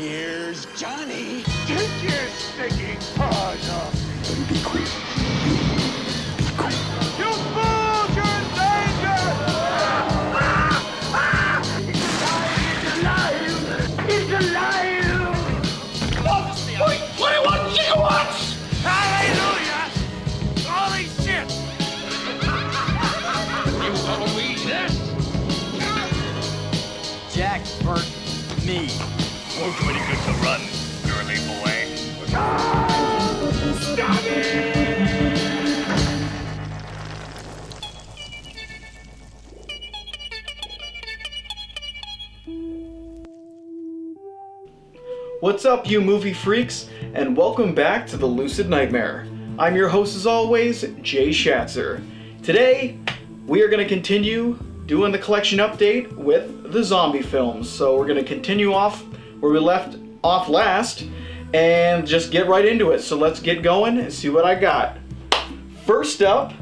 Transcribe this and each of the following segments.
Here's Johnny. Take your stinking paws off me. Be quick. Be quick. You fools, you're in danger! He's alive! He's alive! Wait, 21 gigawatts! Hallelujah! Holy shit! You believe this? Jack Burt, me. We're pretty good to run, girly boy. Stop it! What's up, you movie freaks, and welcome back to the Lucid Nightmare. I'm your host as always, Jay Schatzer. Today, we are going to continue doing the collection update with the zombie films. So we're going to continue off where we left off last and just get right into it. So let's get going and see what I got. First up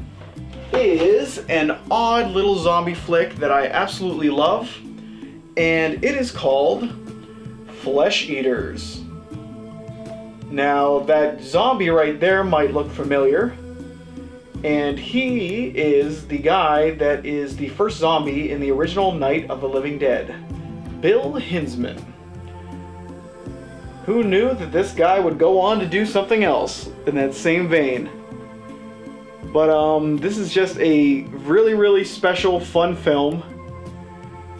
is an odd little zombie flick that I absolutely love, and it is called Flesh Eaters. Now that zombie right there might look familiar, and he is the guy that is the first zombie in the original Night of the Living Dead, Bill Hinsman. Who knew that this guy would go on to do something else in that same vein? But this is just a really special, fun film.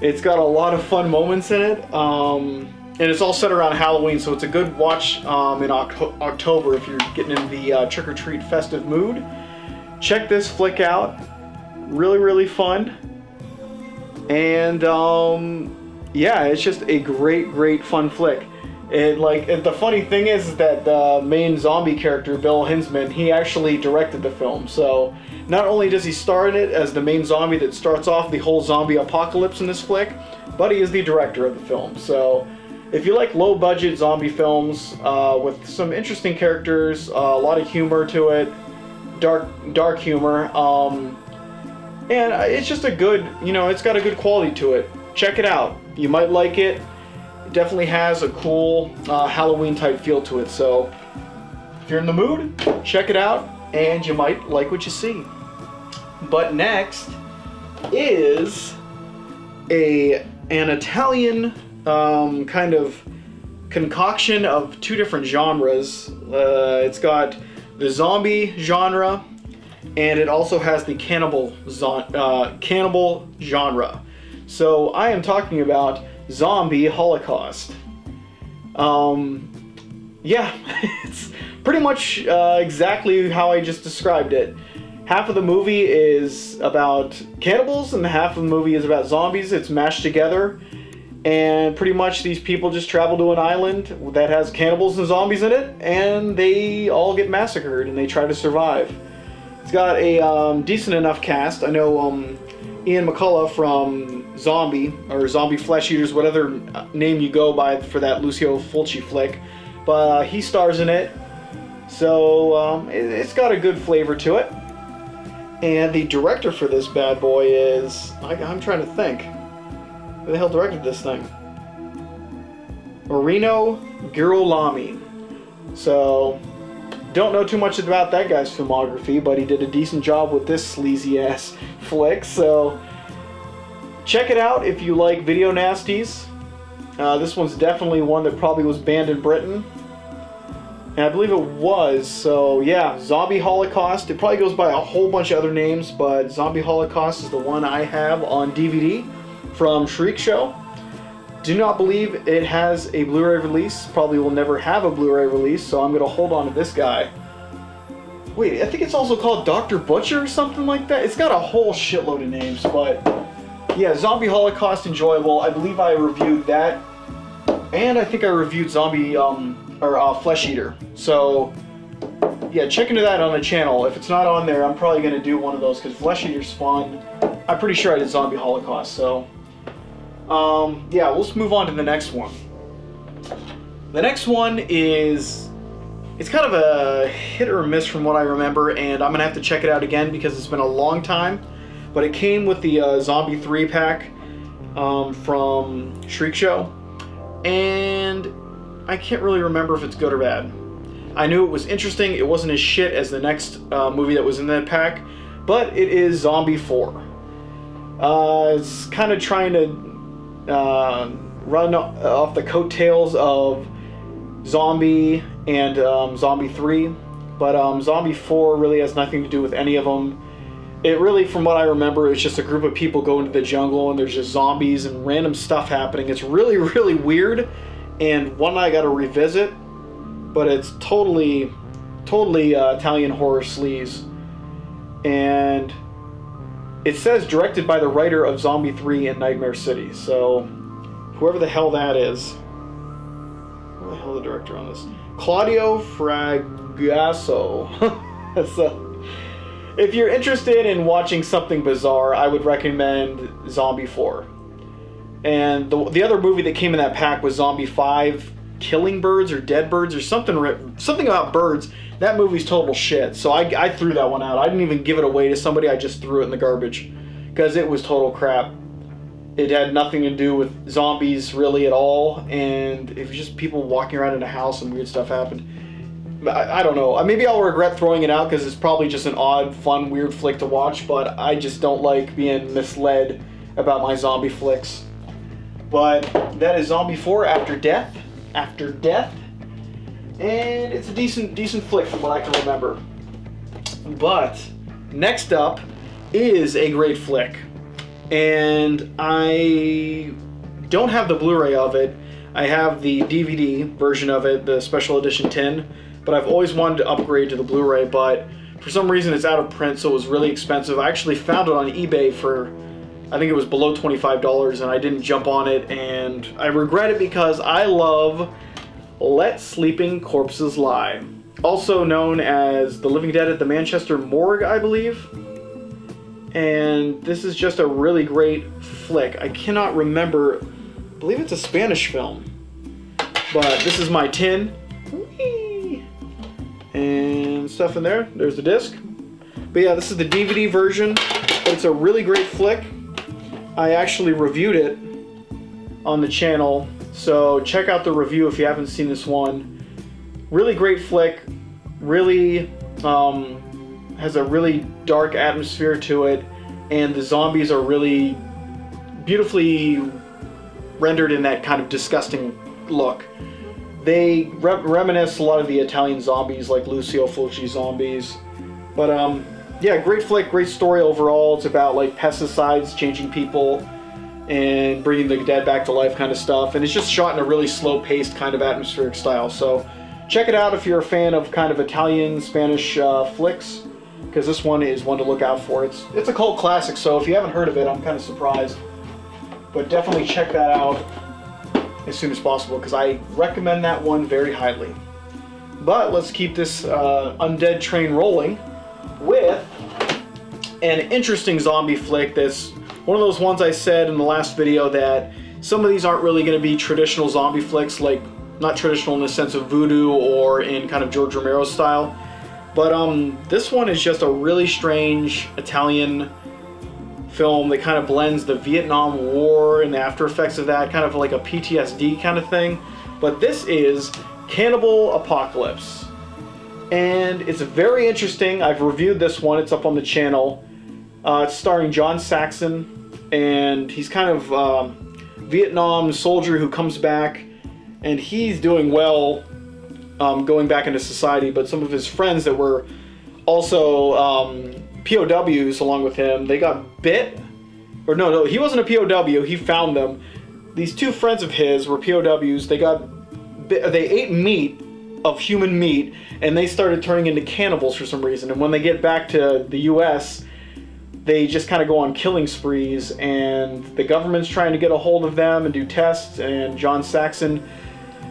It's got a lot of fun moments in it. And it's all set around Halloween, so it's a good watch in October if you're getting in the trick-or-treat festive mood. Check this flick out. Really fun. And yeah, it's just a great fun flick. And the funny thing is that the main zombie character, Bill Hinsman, he actually directed the film. So not only does he star in it as the main zombie that starts off the whole zombie apocalypse in this flick, but he is the director of the film. So if you like low-budget zombie films with some interesting characters, a lot of humor to it, dark humor, and it's just a good, it's got a good quality to it. Check it out. You might like it. It definitely has a cool Halloween-type feel to it. So if you're in the mood, check it out, and you might like what you see. But next is an Italian kind of concoction of two different genres. It's got the zombie genre, and it also has the cannibal genre. So I am talking about Zombie Holocaust. Yeah, it's pretty much exactly how I just described it. Half of the movie is about cannibals, and half of the movie is about zombies. It's mashed together. And pretty much these people just travel to an island that has cannibals and zombies in it, and they all get massacred and they try to survive. It's got a decent enough cast. I know Ian McCullough from Zombie, or Zombie Flesh Eaters, whatever name you go by for that Lucio Fulci flick, but he stars in it. So it's got a good flavor to it. And the director for this bad boy is, I'm trying to think. Who the hell directed this thing? Marino Girolami. So, don't know too much about that guy's filmography, but he did a decent job with this sleazy ass flick. So, check it out if you like video nasties. This one's definitely one that probably was banned in Britain. And I believe it was. So, yeah, Zombie Holocaust. It probably goes by a whole bunch of other names, but Zombie Holocaust is the one I have on DVD. From Shriek Show. Do not believe it has a Blu-ray release. Probably will never have a Blu-ray release, so I'm going to hold on to this guy. Wait, I think it's also called Dr. Butcher or something like that. It's got a whole shitload of names, but yeah, Zombie Holocaust, enjoyable. I believe I reviewed that, and I think I reviewed Zombie Flesh Eater. So yeah, check into that on the channel. If it's not on there, I'm probably going to do one of those because Flesh Eater's fun. I'm pretty sure I did Zombie Holocaust, so yeah, let's move on to the next one. The next one is, it's kind of a hit or miss from what I remember, and I'm gonna have to check it out again because it's been a long time, but it came with the Zombie 3-pack from Shriek Show, and I can't really remember if it's good or bad. I knew it was interesting. It wasn't as shit as the next movie that was in that pack, but it is Zombie 4. It's kind of trying to run off the coattails of Zombie and Zombie 3, but Zombie 4 really has nothing to do with any of them. It really, from what I remember, it's just a group of people go into the jungle and there's just zombies and random stuff happening. It's really, really weird, and one I got to revisit, but it's totally Italian horror sleaze. And it says directed by the writer of Zombie 3 and Nightmare City, so whoever the hell that is. Who the hell is the director on this? Claudio Fragasso. If you're interested in watching something bizarre, I would recommend Zombie 4. And the other movie that came in that pack was Zombie 5, Killing Birds or Dead Birds or something about birds. That movie's total shit, so I threw that one out. I didn't even give it away to somebody, I just threw it in the garbage because it was total crap. It had nothing to do with zombies really at all, and it was just people walking around in a house and weird stuff happened. I don't know. Maybe I'll regret throwing it out because it's probably just an odd, fun, weird flick to watch, but I just don't like being misled about my zombie flicks. But that is Zombie 4, After Death. After Death. And it's a decent flick from what I can remember. But next up is a great flick. And I don't have the Blu-ray of it. I have the DVD version of it, the special edition tin. But I've always wanted to upgrade to the Blu-ray, but for some reason it's out of print, so it was really expensive. I actually found it on eBay for, I think it was below $25, and I didn't jump on it, and I regret it because I love Let Sleeping Corpses Lie, also known as The Living Dead at the Manchester Morgue, I believe. And this is just a really great flick. I cannot remember, I believe it's a Spanish film, but this is my tin. And stuff in there. There's the disc. But yeah, this is the DVD version. It's a really great flick. I actually reviewed it on the channel, so check out the review if you haven't seen this one. Really great flick. Really has a really dark atmosphere to it, and the zombies are really beautifully rendered in that kind of disgusting look. They reminisce a lot of the Italian zombies, like Lucio Fulci's zombies. But yeah, great flick, great story overall. It's about like pesticides changing people and bringing the dead back to life kind of stuff. And it's just shot in a really slow-paced kind of atmospheric style. So check it out if you're a fan of kind of Italian, Spanish flicks, because this one is one to look out for. It's a cult classic, so if you haven't heard of it, I'm kind of surprised. But definitely check that out as soon as possible, because I recommend that one very highly. But let's keep this undead train rolling with an interesting zombie flick that's one of those ones I said in the last video that some of these aren't really going to be traditional zombie flicks, like not traditional in the sense of voodoo or in kind of George Romero style, but this one is just a really strange Italian film that kind of blends the Vietnam War and the after effects of that, kind of like a PTSD kind of thing. But this is Cannibal Apocalypse, and it's very interesting. I've reviewed this one, it's up on the channel. It's starring John Saxon, and he's kind of Vietnam soldier who comes back, and he's doing well going back into society, but some of his friends that were also POWs along with him, they got bit. Or no, he wasn't a POW, he found them. These two friends of his were POWs, they ate meat of human meat, and they started turning into cannibals for some reason. And when they get back to the US, they just kind of go on killing sprees, and the government's trying to get a hold of them and do tests, and John Saxon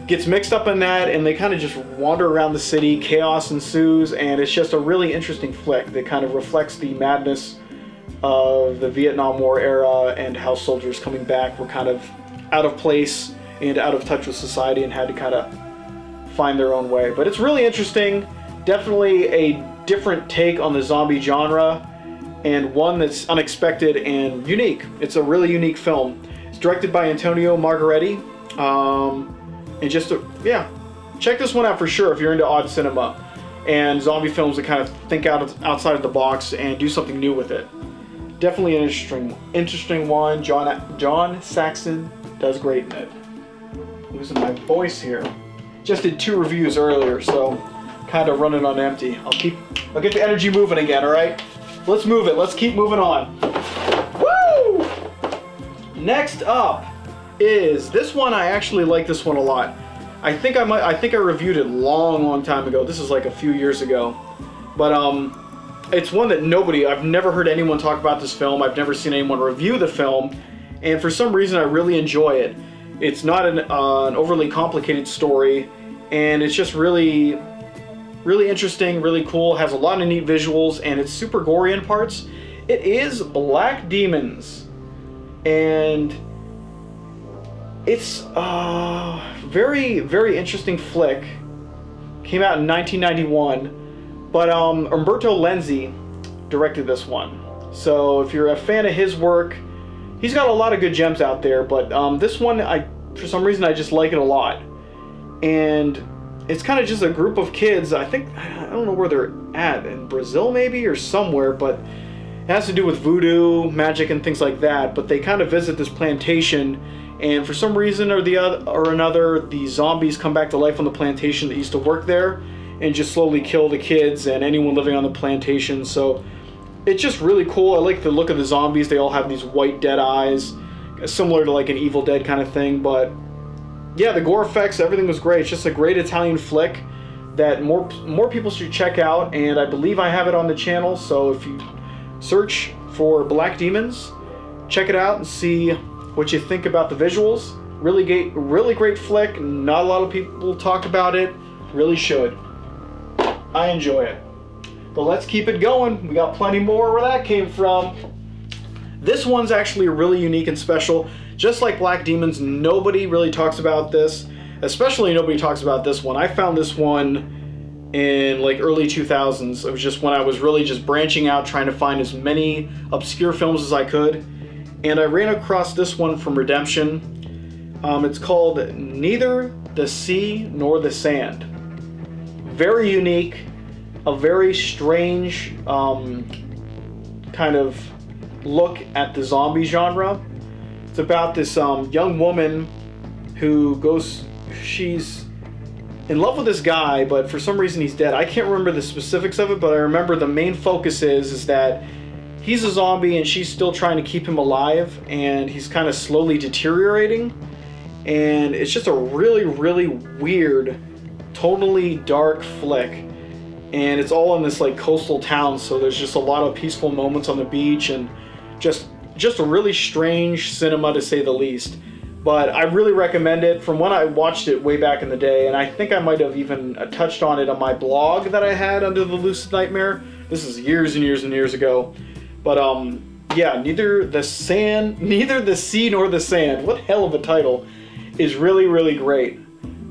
gets mixed up in that, and they kind of just wander around the city. Chaos ensues, and it's just a really interesting flick that kind of reflects the madness of the Vietnam War era and how soldiers coming back were kind of out of place and out of touch with society and had to kind of find their own way. But it's really interesting, definitely a different take on the zombie genre, and one that's unexpected and unique. It's a really unique film. It's directed by Antonio Margheriti. And just to, yeah, check this one out for sure if you're into odd cinema and zombie films that kind of think outside of the box and do something new with it. Definitely an interesting one. John Saxon does great in it. Losing my voice here. Just did 2 reviews earlier, so kind of running on empty. I'll get the energy moving again, all right? Let's move it. Let's keep moving on. Woo! Next up is this one. I actually like this one a lot. I think I reviewed it long time ago. This is like a few years ago. But it's one that I've never heard anyone talk about this film. I've never seen anyone review the film. And for some reason I really enjoy it. It's not an overly complicated story, and it's just really interesting, really cool, has a lot of neat visuals, and it's super gory in parts. It is Black Demons, and it's a very interesting flick. Came out in 1991, but Umberto Lenzi directed this one. So if you're a fan of his work, he's got a lot of good gems out there, but this one, for some reason, I just like it a lot. And it's kind of just a group of kids, I don't know where they're at, in Brazil maybe, or somewhere, but it has to do with voodoo, magic, and things like that. But they kind of visit this plantation, and for some reason or another, the zombies come back to life on the plantation that used to work there, and just slowly kill the kids and anyone living on the plantation. So it's just really cool. I like the look of the zombies. They all have these white dead eyes, similar to like an Evil Dead kind of thing. But yeah, the gore effects, everything was great. It's just a great Italian flick that more people should check out, and I believe I have it on the channel. So if you search for Black Demons, check it out and see what you think about the visuals. Really great flick. Not a lot of people talk about it. Really should. I enjoy it. But let's keep it going. We got plenty more where that came from. This one's actually really unique and special. Just like Black Demons, nobody really talks about this. Especially nobody talks about this one. I found this one in like early 2000s. It was just when I was really just branching out, trying to find as many obscure films as I could. And I ran across this one from Redemption. It's called Neither the Sea Nor the Sand. Very unique. A very strange kind of look at the zombie genre. It's about this young woman who she's in love with this guy, but for some reason he's dead. I can't remember the specifics of it, but I remember the main focus is that he's a zombie and she's still trying to keep him alive, and he's kind of slowly deteriorating. And it's just a really weird, totally dark flick. And it's all in this like coastal town, so there's just a lot of peaceful moments on the beach, and just a really strange cinema to say the least. But I really recommend it. From when I watched it way back in the day, and I think I might have even touched on it on my blog that I had under the Lucid Nightmare. This is years and years ago. But yeah, Neither the Sea Nor the Sand, what hell of a title, is really great.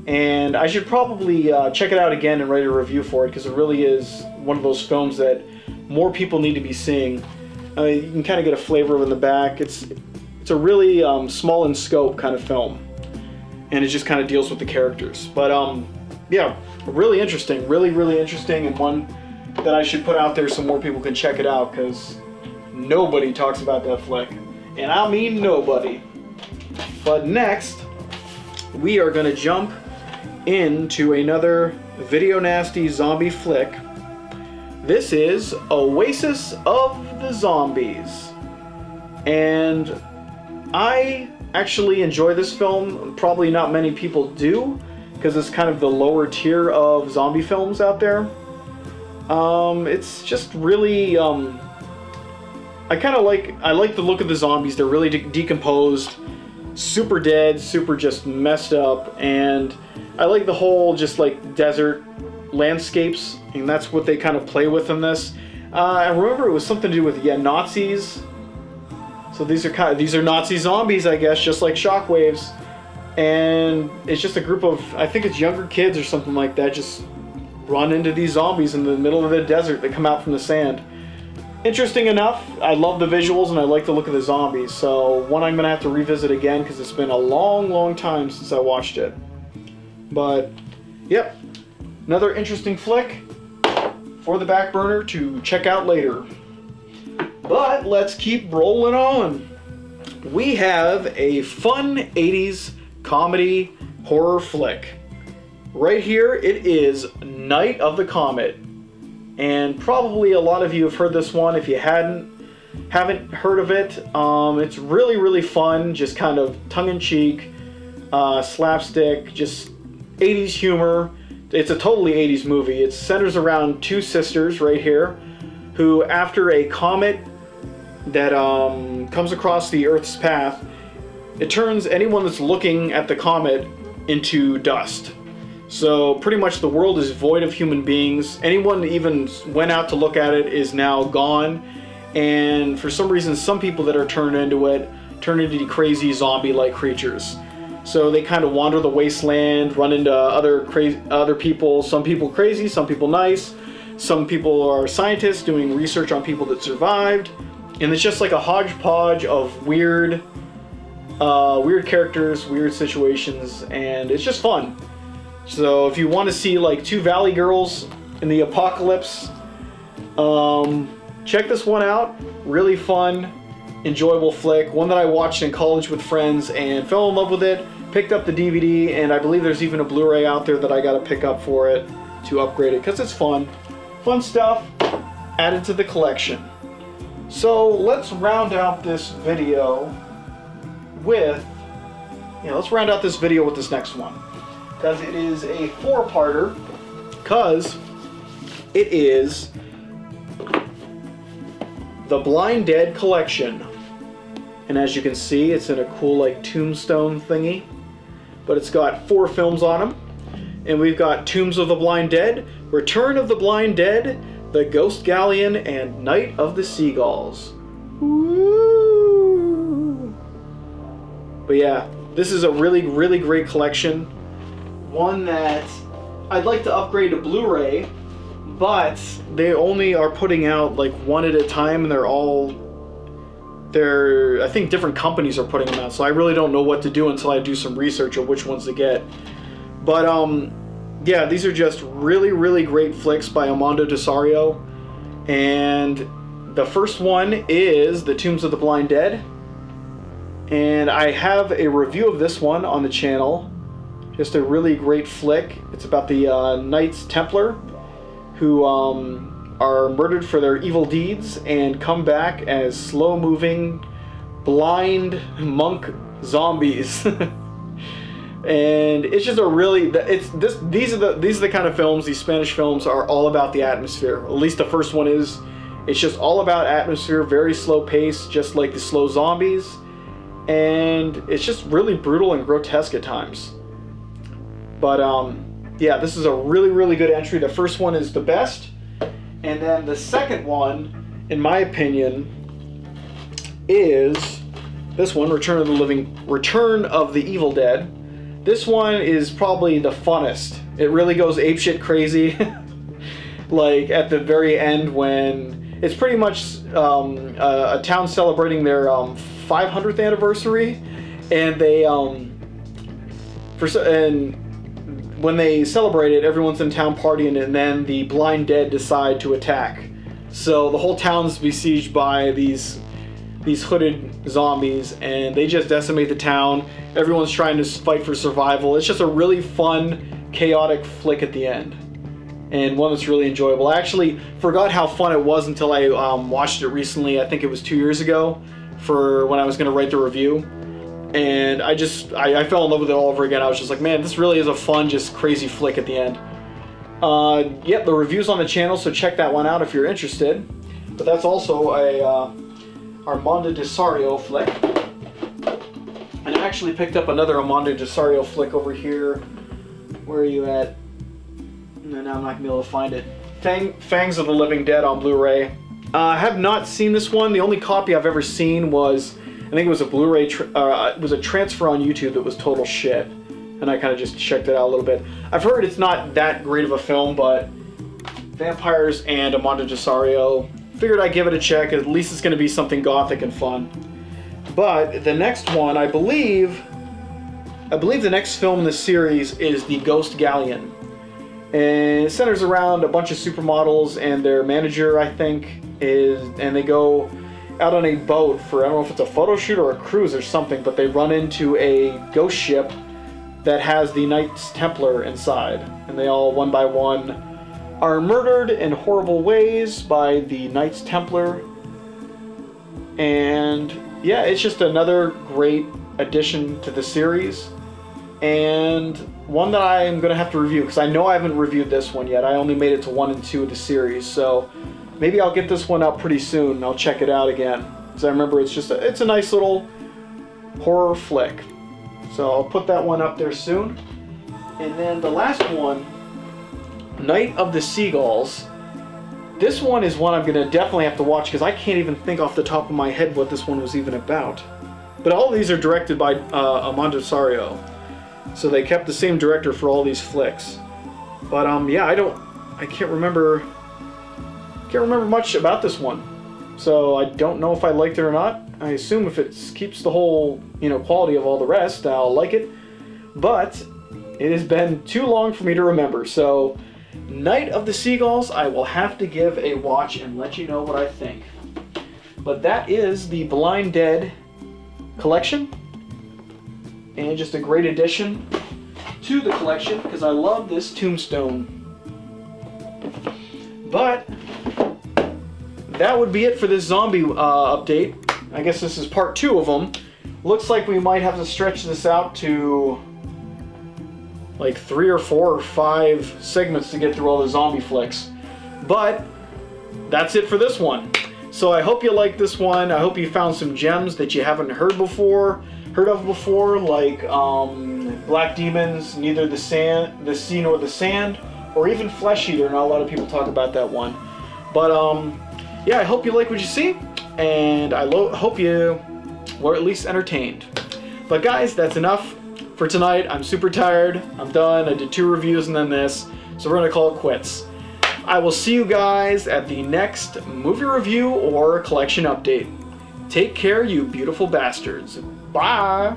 And I should probably check it out again and write a review for it, because it really is one of those films that more people need to be seeing. You can kind of get a flavor of it in the back. It's a really small in scope kind of film, and it just kind of deals with the characters. But yeah, really interesting, really interesting, and one that I should put out there so more people can check it out, because nobody talks about that flick, and I mean nobody. But next, we are going to jump into another video nasty zombie flick. This is Oasis of the Zombies, and I actually enjoy this film. Probably not many people do, because it's kind of the lower tier of zombie films out there. It's just really I like the look of the zombies. They're really decomposed, super dead, super just messed up, and I like the whole just like desert landscapes, and that's what they kind of play with in this. I remember it was something to do with Nazis. So these are Nazi zombies, I guess, just like shockwaves. And it's just a group of, I think it's younger kids or something like that, just run into these zombies in the middle of the desert that come out from the sand. Interesting enough. I love the visuals and I like the look of the zombies. So one I'm gonna have to revisit again, because it's been a long time since I watched it. But, yep, another interesting flick for the back burner to check out later. But let's keep rolling on. We have a fun 80s comedy horror flick. Right here, it is Night of the Comet. And probably a lot of you have heard this one. If you haven't heard of it, it's really, really fun. Just kind of tongue-in-cheek, slapstick, just 80s humor. It's a totally 80s movie. It centers around two sisters right here who, after a comet that comes across the Earth's path, it turns anyone that's looking at the comet into dust. So pretty much the world is void of human beings. Anyone that even went out to look at it is now gone. And for some reason, some people that are turned into it turn into crazy zombie-like creatures. So they kind of wander the wasteland, run into other people. Some people crazy, some people nice. Some people are scientists doing research on people that survived. And it's just like a hodgepodge of weird characters, weird situations, and it's just fun. So if you want to see like two valley girls in the apocalypse, check this one out. Really fun, enjoyable flick. One that I watched in college with friends and fell in love with it. Picked up the DVD, and I believe there's even a Blu-ray out there that I got to pick up for it to upgrade it because it's fun. Fun stuff added to the collection. So let's round out this video with, this next one. Because it is a four-parter, because it is the Blind Dead collection. And as you can see, it's in a cool like tombstone thingy. But it's got 4 films on them. And we've got Tombs of the Blind Dead, Return of the Blind Dead, The Ghost Galleon, and Night of the Seagulls. Woo! But yeah, this is a really, really great collection. One that I'd like to upgrade to Blu-ray, but they only are putting out like one at a time, and I think different companies are putting them out, so I really don't know what to do until I do some research of which ones to get. But yeah, these are just really, really great flicks by Armando Desario. And the first one is The Tombs of the Blind Dead. And I have a review of this one on the channel. Just a really great flick. It's about the Knights Templar who are murdered for their evil deeds and come back as slow-moving, blind monk zombies. And it's just a really, these are the kind of films, these Spanish films are all about the atmosphere. At least the first one is. It's just all about atmosphere, very slow pace, just like the slow zombies. And it's just really brutal and grotesque at times. But yeah, this is a really, really good entry. The first one is the best. And then the second one, in my opinion, is this one, Return of the Evil Dead. This one is probably the funnest. It really goes apeshit crazy. Like at the very end, when it's pretty much a town celebrating their 500th anniversary, and they when they celebrate it, everyone's in town partying, and then the Blind Dead decide to attack. So the whole town's besieged by these hooded zombies, and they just decimate the town. Everyone's trying to fight for survival. It's just a really fun, chaotic flick at the end, and one that's really enjoyable. I actually forgot how fun it was until I watched it recently. I think it was 2 years ago, for when I was going to write the review, and I fell in love with it all over again. I was just like, man, this really is a fun, just crazy flick at the end. Yep, the review's on the channel, so check that one out if you're interested. But that's also a Armando Desario flick. And I actually picked up another Armando Desario flick over here. Where are you at? No, now I'm not gonna be able to find it. Fangs of the Living Dead on Blu-ray. I have not seen this one. The only copy I've ever seen was, I think it was a Blu-ray, it was a transfer on YouTube that was total shit. And I kind of just checked it out a little bit. I've heard it's not that great of a film, but vampires and Armando Desario, figured I'd give it a check. At least it's going to be something gothic and fun. But the next one, I believe, I believe the next film in the series is the Ghost Galleon. And it centers around a bunch of supermodels and their manager, I think, and they go out on a boat for, I don't know if it's a photo shoot or a cruise or something, but they run into a ghost ship that has the Knights Templar inside. And they all, one by one, are murdered in horrible ways by the Knights Templar. And yeah, it's just another great addition to the series. And one that I'm going to have to review, because I know I haven't reviewed this one yet. I only made it to 1 and 2 of the series, so maybe I'll get this one up pretty soon and I'll check it out again. Because I remember it's a nice little horror flick. So I'll put that one up there soon. And then the last one, Night of the Seagulls. This one is one I'm going to definitely have to watch because I can't even think off the top of my head what this one was even about. But all of these are directed by Armando Sario. So they kept the same director for all these flicks. But yeah, I can't remember much about this one. So I don't know if I liked it or not. I assume if it keeps the whole, quality of all the rest, I'll like it. But it has been too long for me to remember. So Night of the Seagulls, I will have to give a watch and let you know what I think. But that is the Blind Dead collection. And just a great addition to the collection because I love this tombstone. But that would be it for this zombie update. I guess this is part 2 of them. Looks like we might have to stretch this out to like 3 or 4 or 5 segments to get through all the zombie flicks. But that's it for this one. So I hope you liked this one. I hope you found some gems that you haven't heard of before, like Black Demons, Neither the Sea Nor the Sand, or even Flesh Eater. Not a lot of people talk about that one. But yeah, I hope you like what you see, and I hope you were at least entertained. But guys, that's enough for tonight. I'm super tired. I'm done. I did 2 reviews and then this, so we're gonna call it quits. I will see you guys at the next movie review or collection update. Take care, you beautiful bastards. Bye!